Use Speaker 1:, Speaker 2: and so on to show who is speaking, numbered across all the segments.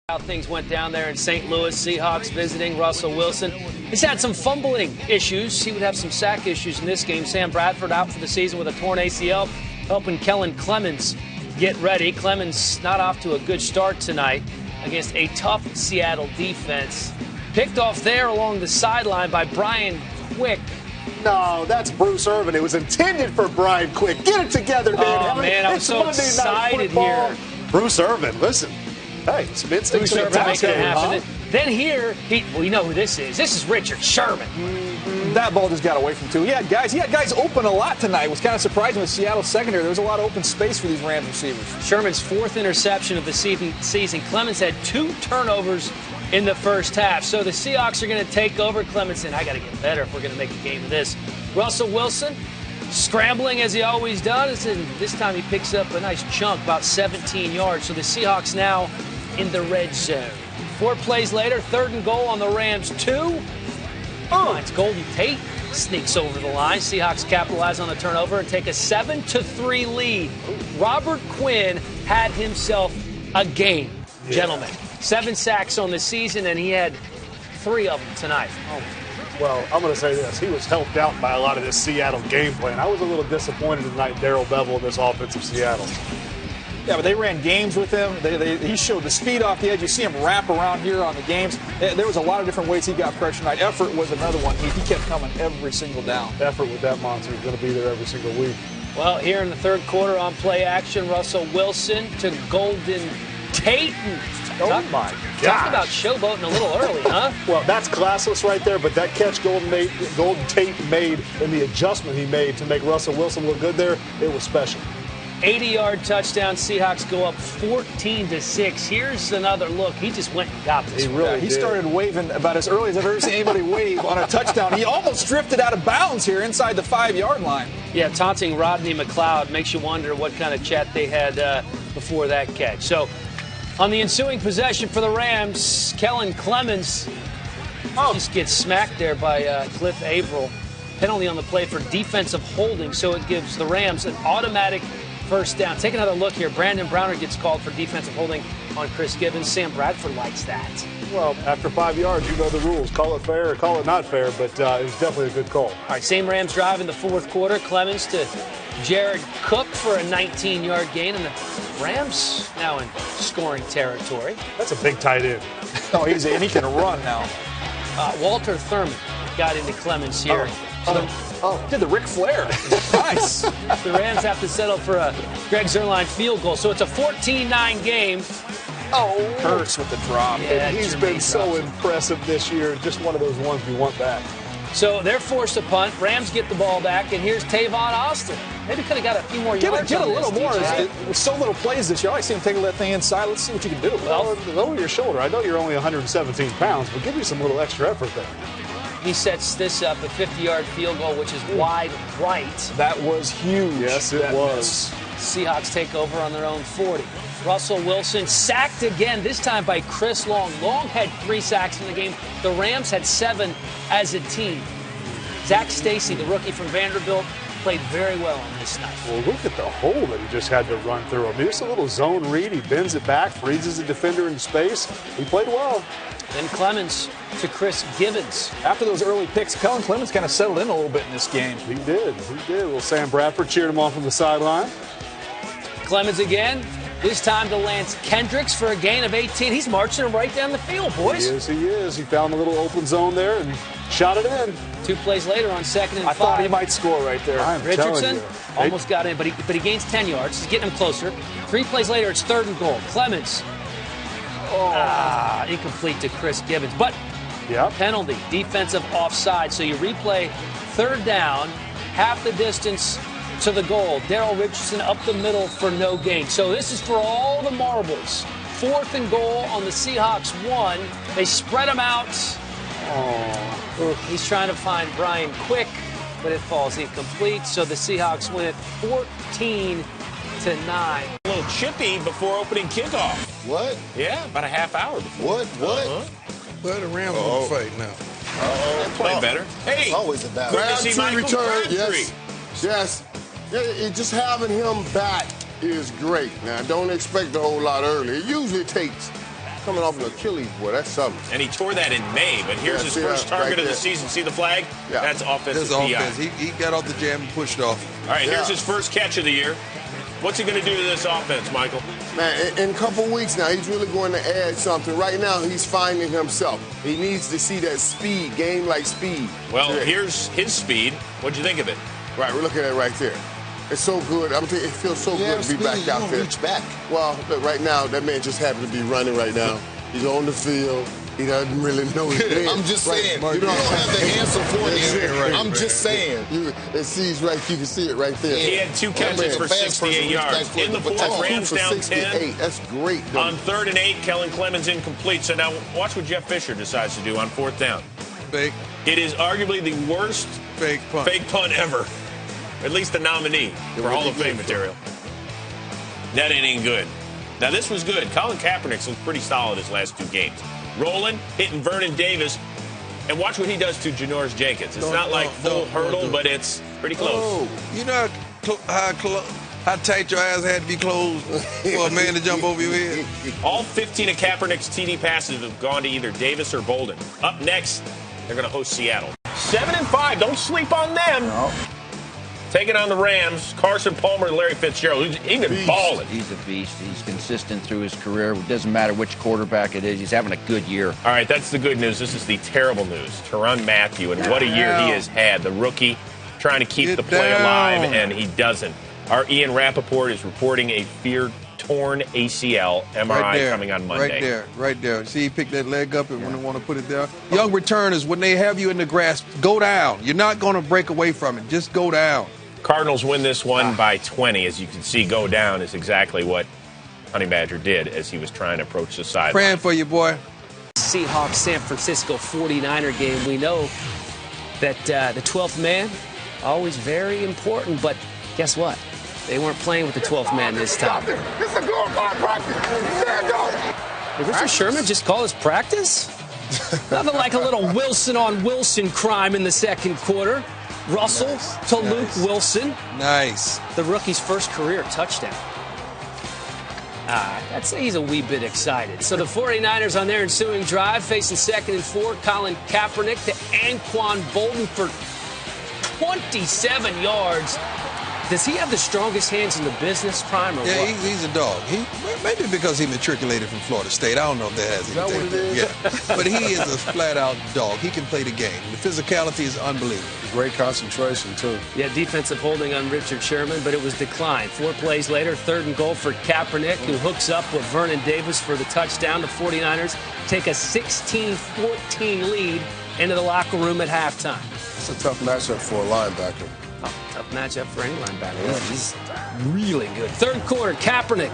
Speaker 1: How things went down there in St. Louis. Seahawks visiting Russell Wilson. He's had some fumbling issues. He would have some sack issues in this game. Sam Bradford out for the season with a torn ACL, helping Kellen Clemens get ready. Clemens not off to a good start tonight against a tough Seattle defense. Picked off there along the sideline by Brian Quick.
Speaker 2: No, that's Bruce Irvin. It was intended for Brian Quick. Get it together, man.
Speaker 1: Oh, man, I was so excited here.
Speaker 2: Bruce Irvin, listen. Hey, some instincts
Speaker 1: Bruce Irvin making it happen.
Speaker 2: huh?
Speaker 1: Then here, we know who this is. This is Richard Sherman.
Speaker 3: That ball just got away from two. He had guys open a lot tonight. It was kind of surprising with Seattle's secondary. There was a lot of open space for these Rams receivers.
Speaker 1: Sherman's fourth interception of the season. Clemens had 2 turnovers in the first half. So the Seahawks are going to take over. Clemens saying, I got to get better if we're going to make a game of this. Russell Wilson scrambling as he always does, and this time he picks up a nice chunk, about 17 yards. So the Seahawks now in the red zone. 4 plays later, 3rd and goal on the Rams 2. Finds Golden Tate, sneaks over the line. Seahawks capitalize on the turnover and take a 7-3 lead. Robert Quinn had himself a game, gentlemen. 7 sacks on the season, and he had 3 of them tonight.
Speaker 2: Well, I'm going to say this. He was helped out by a lot of this Seattle game plan. I was a little disappointed tonight, Darrell Bevel, in this offense of Seattle.
Speaker 3: Yeah, but they ran games with him. He showed the speed off the edge. You see him wrap around here on the games. There was a lot of different ways he got pressure tonight. Effort was another one. He kept coming every single down.
Speaker 2: Effort with that monster is going to be there every single week.
Speaker 1: Well, here in the 3rd quarter on play action, Russell Wilson to Golden Tate.
Speaker 2: Oh, my God.
Speaker 1: Talk about showboating a little early, huh?
Speaker 2: Well, that's classless right there, but that catch Golden Tate made and the adjustment he made to make Russell Wilson look good there, it was special.
Speaker 1: 80-yard touchdown. Seahawks go up 14-6. Here's another look. He just went and got this.
Speaker 3: He started waving about as early as I've ever seen anybody wave on a touchdown. He almost drifted out of bounds here inside the 5-yard line.
Speaker 1: Yeah, taunting Rodney McLeod makes you wonder what kind of chat they had before that catch. So, on the ensuing possession for the Rams, Kellen Clemens just gets smacked there by Cliff Averill. Penalty on the play for defensive holding, so it gives the Rams an automatic first down. Take another look here. Brandon Browner gets called for defensive holding on Chris Gibbons. Sam Bradford likes that.
Speaker 2: Well, after 5 yards, you know the rules. Call it fair or call it not fair, but it was definitely a good call.
Speaker 1: All right, same Rams drive in the 4th quarter. Clemens to Jared Cook for a 19-yard gain, and the Rams now in scoring territory.
Speaker 2: That's a big tight end.
Speaker 3: And he can run now.
Speaker 1: Walter Thurman got into Clemens here.
Speaker 3: Did the Ric Flair. Nice.
Speaker 1: The Rams have to settle for a Greg Zuerlein field goal. So it's a 14-9 game.
Speaker 3: Hurts with the drop.
Speaker 1: Yeah,
Speaker 2: He's been so impressive this year. Just one of those ones we want back.
Speaker 1: So they're forced to punt. Rams get the ball back, and here's Tavon Austin. Maybe could have got a few more yards.
Speaker 3: Get a little more. With so little plays this year, I like to see him take that thing inside. Let's see what you can do.
Speaker 2: Well, lower your shoulder. I know you're only 117 pounds, but give me some little extra effort there.
Speaker 1: He sets this up, a 50-yard field goal, which is wide right.
Speaker 3: That was huge.
Speaker 2: Yes, it was.
Speaker 1: Seahawks take over on their own 40. Russell Wilson sacked again, this time by Chris Long. Long had 3 sacks in the game. The Rams had 7 as a team. Zach Stacy, the rookie from Vanderbilt, played very well on this night.
Speaker 2: Well, look at the hole that he just had to run through. I mean, it's a little zone read. He bends it back, freezes the defender in space. He played well.
Speaker 1: Then Clemens to Chris Gibbons.
Speaker 3: After those early picks, Kellen Clemens kind of settled in a little bit in this game.
Speaker 2: He did. Well, Sam Bradford cheered him on from the sideline.
Speaker 1: Clemens again, this time to Lance Kendricks for a gain of 18. He's marching him right down the field, boys.
Speaker 2: He is. He found a little open zone there and shot it in.
Speaker 1: 2 plays later on 2nd and 5.
Speaker 3: I thought he might score right there.
Speaker 1: Richardson almost got in, but he gains 10 yards. He's getting him closer. 3 plays later, it's 3rd and goal. Clemens. Incomplete to Chris Gibbons. But penalty, defensive offside. So you replay 3rd down, half the distance to the goal. Darrell Richardson up the middle for no gain. So this is for all the marbles. 4th and goal on the Seahawks 1. They spread them out. He's trying to find Brian Quick, but it falls incomplete. So the Seahawks win it 14-9.
Speaker 4: A little chippy before opening kickoff.
Speaker 5: What?
Speaker 4: Yeah, about a half hour before.
Speaker 5: What?
Speaker 6: Well, the Rams on the fight now.
Speaker 4: They're playing better. Hey,
Speaker 5: Always a battle.
Speaker 4: good to see Michael Crabtree.
Speaker 5: Yes. Yeah, just having him back is great. Now, don't expect a whole lot early. It usually takes coming off an Achilles, boy, that's something.
Speaker 4: And he tore that in May, but here's his first target of the season. See the flag? Yeah. That's offensive PI.
Speaker 6: Offense. He got off the jam and pushed off.
Speaker 4: All right, here's his first catch of the year. What's he going to do to this offense, Michael?
Speaker 5: Man, in a couple weeks now, he's really going to add something. Right now, he's finding himself. He needs to see that speed, game-like speed.
Speaker 4: Well, here's his speed. What'd you think of it?
Speaker 5: Right, we're looking at it right there. It's so good. It feels so good to be back out there.
Speaker 7: Reach back.
Speaker 5: Well, look, right now, that man just happened to be running right now. He's on the field. He doesn't really know his name.
Speaker 7: I'm just saying. You don't have the answer for him. I'm just saying.
Speaker 5: You can see it right there.
Speaker 4: He had 2 catches for 68 yards. In the fourth, Rams down 10.
Speaker 5: That's great.
Speaker 4: On 3rd and 8, Kellen Clemens incomplete. So now watch what Jeff Fisher decides to do on 4th down.
Speaker 6: Fake.
Speaker 4: It is arguably the worst
Speaker 6: fake punt
Speaker 4: ever. At least the nominee for Hall of Fame material. That ain't good. Now, this was good. Colin Kaepernick's looked pretty solid his last 2 games. Rolling, hitting Vernon Davis. And watch what he does to Janoris Jenkins. It's not like full hurdle, but it's pretty close.
Speaker 6: Oh, you know how tight your ass had to be closed for a man to jump over your head?
Speaker 4: All 15 of Kaepernick's TD passes have gone to either Davis or Bolden. Up next, they're going to host Seattle. 7-5. Don't sleep on them. No. Taking on the Rams, Carson Palmer and Larry Fitzgerald. He's been balling.
Speaker 8: He's a beast. He's consistent through his career. It doesn't matter which quarterback it is. He's having a good year.
Speaker 4: All right, that's the good news. This is the terrible news. Teron Matthew, and what a year he has had. The rookie trying to keep the play alive, and he doesn't. Our Ian Rappaport is reporting a fear-torn ACL MRI coming on Monday.
Speaker 6: Right there. See, he picked that leg up and when they want to put it down. Young returners, when they have you in the grasp, go down. You're not going to break away from it. Just go down.
Speaker 4: Cardinals win this one by 20. As you can see, go down is exactly what Honey Badger did as he was trying to approach the sideline.
Speaker 6: Praying for you, boy.
Speaker 1: Seahawks San Francisco 49er game. We know that the 12th man, always very important, but guess what? They weren't playing with the 12th man this time.
Speaker 5: This is a glorified practice.
Speaker 1: Did Richard Sherman just call his practice? Nothing like a little Wilson on Wilson crime in the second quarter. Russell to Luke Wilson.
Speaker 6: Nice.
Speaker 1: The rookie's first career touchdown. I'd say he's a wee bit excited. So the 49ers on their ensuing drive facing 2nd and 4. Colin Kaepernick to Anquan Bolden for 27 yards. Does he have the strongest hands in the business, Prime, or what?
Speaker 6: Yeah, he's a dog. Maybe because he matriculated from Florida State. I don't know if that has anything to do with it. Yeah. But he is a flat-out dog. He can play the game. The physicality is unbelievable.
Speaker 2: Great concentration, too.
Speaker 1: Yeah, defensive holding on Richard Sherman, but it was declined. 4 plays later, 3rd and goal for Kaepernick, who hooks up with Vernon Davis for the touchdown. The 49ers take a 16-14 lead into the locker room at halftime.
Speaker 2: It's a tough matchup for a linebacker.
Speaker 1: Oh, tough matchup for any linebacker. Yeah. He's really good. 3rd quarter, Kaepernick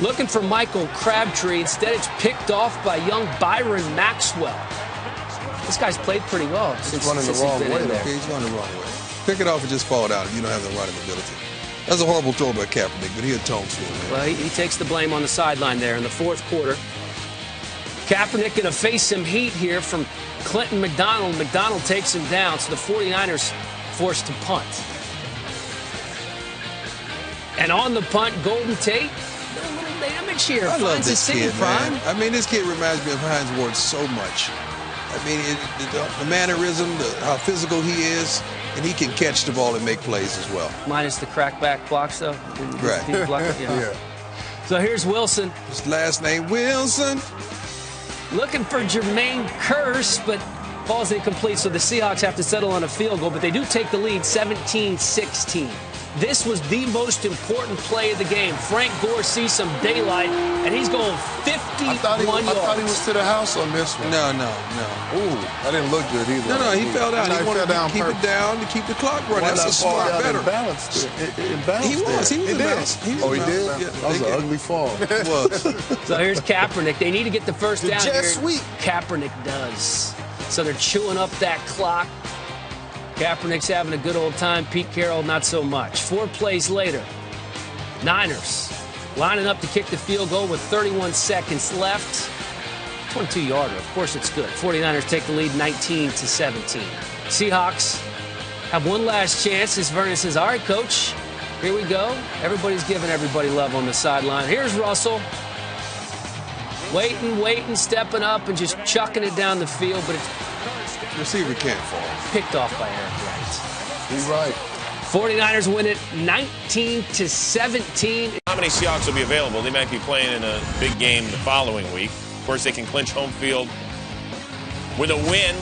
Speaker 1: looking for Michael Crabtree. Instead, it's picked off by young Byron Maxwell. This guy's played pretty well since he's been in there.
Speaker 6: He's running the wrong way. Pick it off and just fall down if you don't have the running ability. That's a horrible throw by Kaepernick, but he atones for it.
Speaker 1: Well, he takes the blame on the sideline there in the 4th quarter. Kaepernick going to face some heat here from Clinton McDonald. McDonald takes him down, so the 49ers forced to punt. And on the punt, Golden Tate, a little damage here.
Speaker 6: I love this kid,
Speaker 1: Prime.
Speaker 6: man. I mean, this kid reminds me of Hines Ward so much. I mean, the mannerism, how physical he is, and he can catch the ball and make plays as well.
Speaker 1: Minus the crackback blocks, though.
Speaker 6: Right.
Speaker 1: Yeah. So here's Wilson.
Speaker 6: His last name, Wilson.
Speaker 1: Looking for Jermaine Kearse, but ball's incomplete, so the Seahawks have to settle on a field goal, but they do take the lead 17-16. This was the most important play of the game. Frank Gore sees some daylight, and he's going 51 yards.
Speaker 2: I thought he was to the house on this one.
Speaker 6: No.
Speaker 2: Ooh, that didn't look good either.
Speaker 6: No, he fell down. He wanted to keep it down to keep the clock running. That's a smart better. He was in balance.
Speaker 2: Oh, he did?
Speaker 6: Yeah,
Speaker 2: that was an ugly fall.
Speaker 6: It was.
Speaker 1: So here's Kaepernick. They need to get the first down here.
Speaker 7: Sweet.
Speaker 1: Kaepernick does. So they're chewing up that clock. Kaepernick's having a good old time. Pete Carroll, not so much. 4 plays later, Niners lining up to kick the field goal with 31 seconds left. 22-yarder. Of course it's good. 49ers take the lead 19-17. Seahawks have one last chance as Vernon says, all right, coach, here we go. Everybody's giving everybody love on the sideline. Here's Russell. Waiting, stepping up, and just chucking it down the field, but it's
Speaker 6: Receiver can't fall.
Speaker 1: picked off by Eric Wright.
Speaker 5: He's right.
Speaker 1: 49ers win it 19-17.
Speaker 4: How many Seahawks will be available? They might be playing in a big game the following week. Of course, they can clinch home field with a win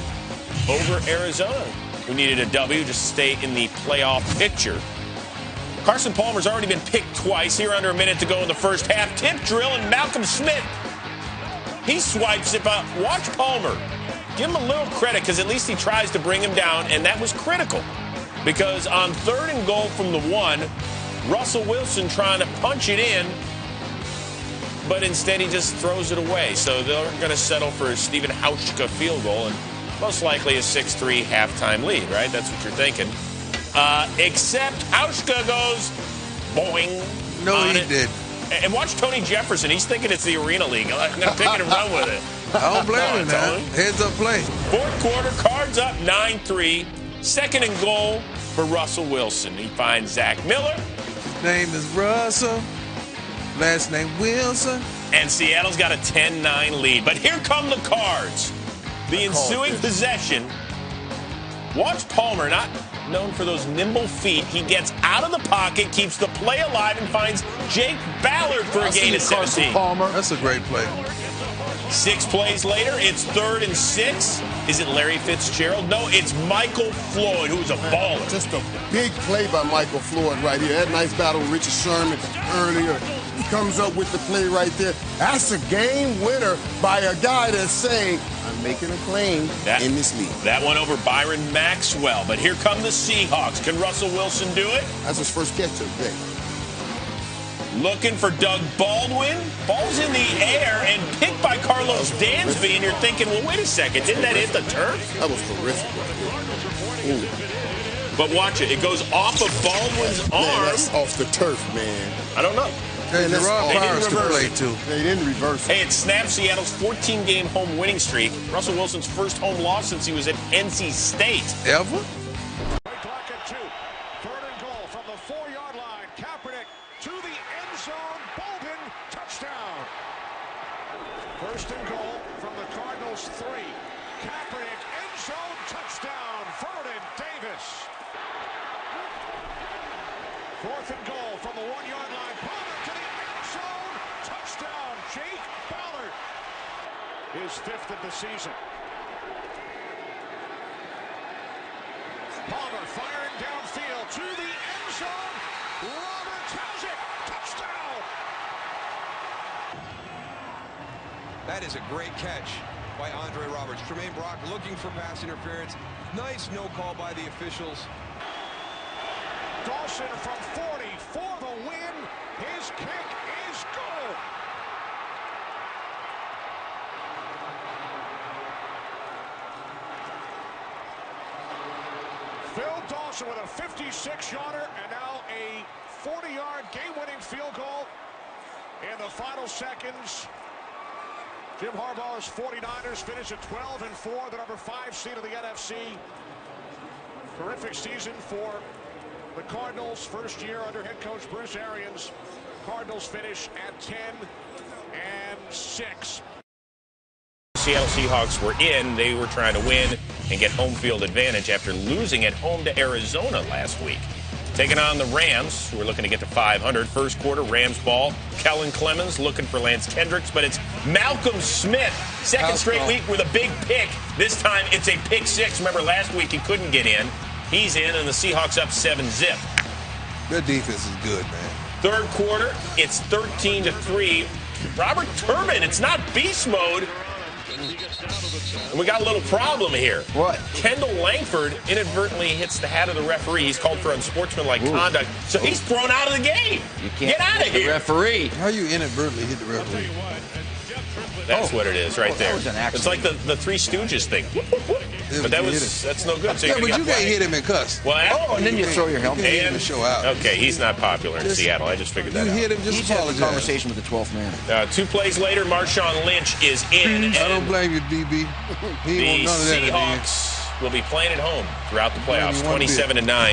Speaker 4: over Arizona, who needed a W just to stay in the playoff picture. Carson Palmer's already been picked twice. Here under a minute to go in the first half. Tip drill, and Malcolm Smith, he swipes it, but watch Palmer. Give him a little credit because at least he tries to bring him down, and that was critical. Because on 3rd and goal from the 1, Russell Wilson trying to punch it in, but instead he just throws it away. So they're going to settle for a Stephen Hauschka field goal and most likely a 6-3 halftime lead, right? That's what you're thinking. Except Hauschka goes boing.
Speaker 6: No, he didn't.
Speaker 4: And watch Tony Jefferson. He's thinking it's the Arena League. I'm going to pick it and run with it.
Speaker 6: I don't blame him, man. Heads up play.
Speaker 4: 4th quarter, Cards up 9-3. 2nd and goal for Russell Wilson. He finds Zach Miller.
Speaker 6: Name is Russell. Last name Wilson.
Speaker 4: And Seattle's got a 10-9 lead. But here come the Cards. The ensuing possession. Watch Palmer, not known for those nimble feet. He gets out of the pocket, keeps the play alive, and finds Jake Ballard for a gain of 17.
Speaker 6: Palmer. That's a great play.
Speaker 4: 6 plays later, it's 3rd and 6. Is it Larry Fitzgerald? No, it's Michael Floyd, who's a baller.
Speaker 5: Just a big play by Michael Floyd right here. That nice battle with Richard Sherman earlier. He comes up with the play right there. That's a game winner by a guy that's saying, I'm making a claim in this league.
Speaker 4: That one over Byron Maxwell. But here come the Seahawks. Can Russell Wilson do it?
Speaker 5: That's his first catch of the day.
Speaker 4: Looking for Doug Baldwin. Ball's in the air and picked by Carlos Dansby. And you're thinking, well, wait a second. Didn't that hit the turf?
Speaker 5: That was terrific right there. Ooh.
Speaker 4: But watch it. It goes off of Baldwin's arm.
Speaker 5: Man, that's off the turf, man.
Speaker 4: I don't know.
Speaker 6: Hey, Gerard Powers to play, too.
Speaker 5: They didn't reverse it.
Speaker 4: Hey, it snapped Seattle's 14-game home winning streak. Russell Wilson's first home loss since he was at NC State.
Speaker 6: Ever?
Speaker 9: Clock at 2. 3rd and goal from the 4-yard line. Kaepernick to the end zone. Bolden, touchdown. 1st and goal from the Cardinals 3. Kaepernick, end zone, touchdown. Vernon Davis. 4th and goal from the 1-yard line. Palmer to the end zone. Touchdown. Jake Ballard. His 5th of the season. Palmer firing downfield to the end zone. Roberts has it. Touchdown.
Speaker 10: That is a great catch by Andre Roberts. Tremaine Brock looking for pass interference. Nice no call by the officials.
Speaker 9: Dawson from 40 for the win. His kick is good. Phil Dawson with a 56-yarder and now a 40-yard game-winning field goal in the final seconds. Jim Harbaugh's 49ers finish at 12-4, the number 5 seed of the NFC. Terrific season for the Cardinals, first year under head coach Bruce Arians. Cardinals finish at 10-6.
Speaker 4: Seattle Seahawks were in. They were trying to win and get home field advantage after losing at home to Arizona last week. Taking on the Rams, who are looking to get to 500. First quarter, Rams ball. Kellen Clemens looking for Lance Kendricks, but it's Malcolm Smith. Second straight week with a big pick. This time it's a pick 6. Remember last week he couldn't get in. He's in, and the Seahawks up 7-zip.
Speaker 6: Their defense is good, man.
Speaker 4: Third quarter, it's 13-3. Robert Turbin, it's not beast mode. And we got a little problem here.
Speaker 8: What?
Speaker 4: Kendall Langford inadvertently hits the hat of the referee. He's called for unsportsmanlike conduct. So he's thrown out of the game.
Speaker 8: You can't
Speaker 4: get out of here.
Speaker 8: Referee.
Speaker 6: How you inadvertently hit the referee?
Speaker 4: That's what it is right there.
Speaker 8: That was an accident.
Speaker 4: It's like the Three Stooges thing. But that's no good. So
Speaker 6: Yeah, but you can't hit him and cuss.
Speaker 4: Well,
Speaker 8: And then you throw your helmet.
Speaker 6: And show out.
Speaker 4: Okay, he's not popular in Seattle. I just figured that
Speaker 6: You
Speaker 4: out.
Speaker 6: hit him, just
Speaker 8: He's had a
Speaker 6: apologize.
Speaker 8: conversation with the 12th man.
Speaker 4: 2 plays later, Marshawn Lynch is in.
Speaker 6: I don't blame you, DB. He
Speaker 4: The
Speaker 6: ain't want none of that at the end.
Speaker 4: Seahawks will be playing at home throughout the playoffs,
Speaker 6: Only one bit.
Speaker 4: 27-9.